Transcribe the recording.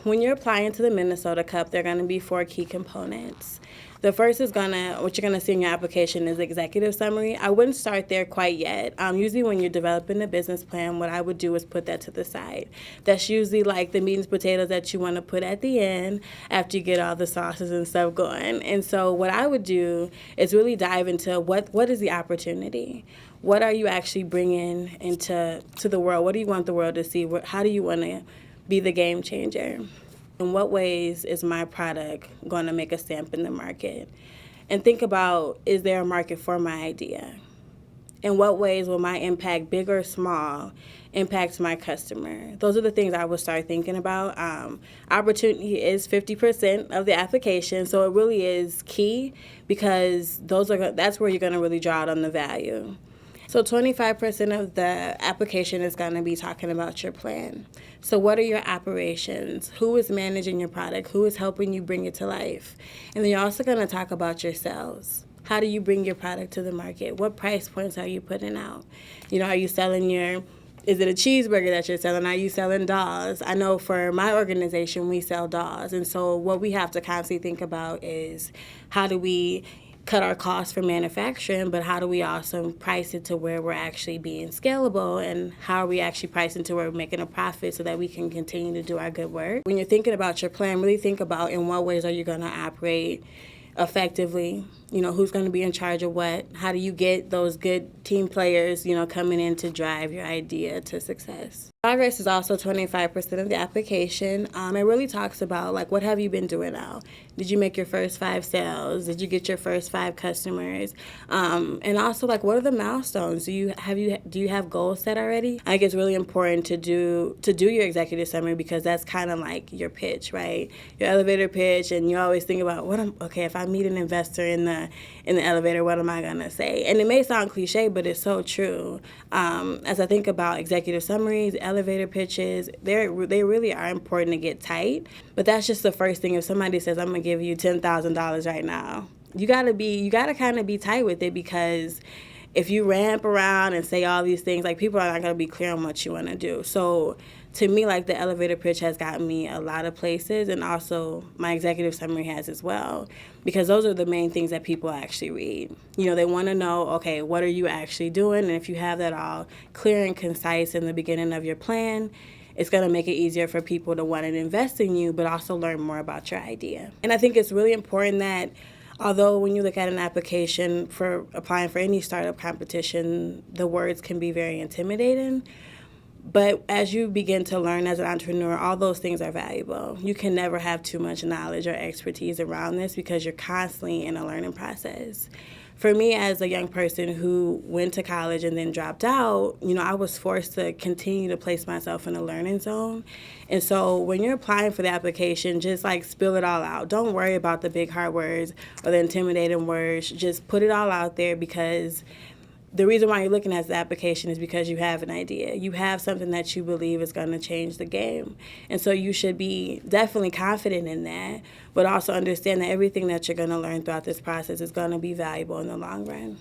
when you're applying to the Minnesota Cup, there are going to be 4 key components. The first is what you're gonna see in your application is executive summary. I wouldn't start there quite yet. Usually when you're developing a business plan, what I would do is put that to the side. That's usually like the meat and potatoes that you wanna put at the end after you get all the sauces and stuff going. And so what I would do is really dive into what is the opportunity? What are you actually bringing into the world? What do you want the world to see? How do you wanna be the game changer? In what ways is my product going to make a stamp in the market? And think about, is there a market for my idea? In what ways will my impact, big or small, impact my customer? Those are the things I would start thinking about. Opportunity is 50% of the application, so it really is key because that's where you're going to really draw out on the value. So 25% of the application is going to be talking about your plan. So what are your operations? Who is managing your product? Who is helping you bring it to life? And then you're also going to talk about your sales. How do you bring your product to the market? What price points are you putting out? Are you selling is it a cheeseburger that you're selling? Are you selling dolls? I know for my organization, we sell dolls. And so what we have to constantly think about is how do we cut our costs for manufacturing, but how do we also price it to where we're actually being scalable, and how are we actually pricing to where we're making a profit so that we can continue to do our good work? When you're thinking about your plan, really think about in what ways are you going to operate effectively. Who's going to be in charge of what? How do you get those good team players, coming in to drive your idea to success? Progress is also 25% of the application. It really talks about, what have you been doing now? Did you make your first 5 sales? Did you get your first 5 customers? And also, what are the milestones? Do you have goals set already? I think it's really important to do your executive summary because that's kind of like your pitch, right? Your elevator pitch, and you always think about if I meet an investor in the elevator, what am I gonna say? And it may sound cliche, but it's so true. As I think about executive summaries, elevator pitches, they really are important to get tight. But that's just the first thing. If somebody says, I'm gonna give you $10,000 right now, you gotta kind of be tight with it, because if you ramp around and say all these things, people are not gonna be clear on what you wanna do. So to me, the elevator pitch has gotten me a lot of places, and also my executive summary has as well, because those are the main things that people actually read. They want to know, okay, what are you actually doing? And if you have that all clear and concise in the beginning of your plan, it's going to make it easier for people to want to invest in you, but also learn more about your idea. And I think it's really important that although when you look at an application for applying for any startup competition, the words can be very intimidating. But as you begin to learn as an entrepreneur, all those things are valuable. You can never have too much knowledge or expertise around this because you're constantly in a learning process. For me, as a young person who went to college and then dropped out, I was forced to continue to place myself in a learning zone. And so when you're applying for the application, just spill it all out. Don't worry about the big hard words or the intimidating words. Just put it all out there, because the reason why you're looking at the application is because you have an idea. You have something that you believe is going to change the game. And so you should be definitely confident in that, but also understand that everything that you're going to learn throughout this process is going to be valuable in the long run.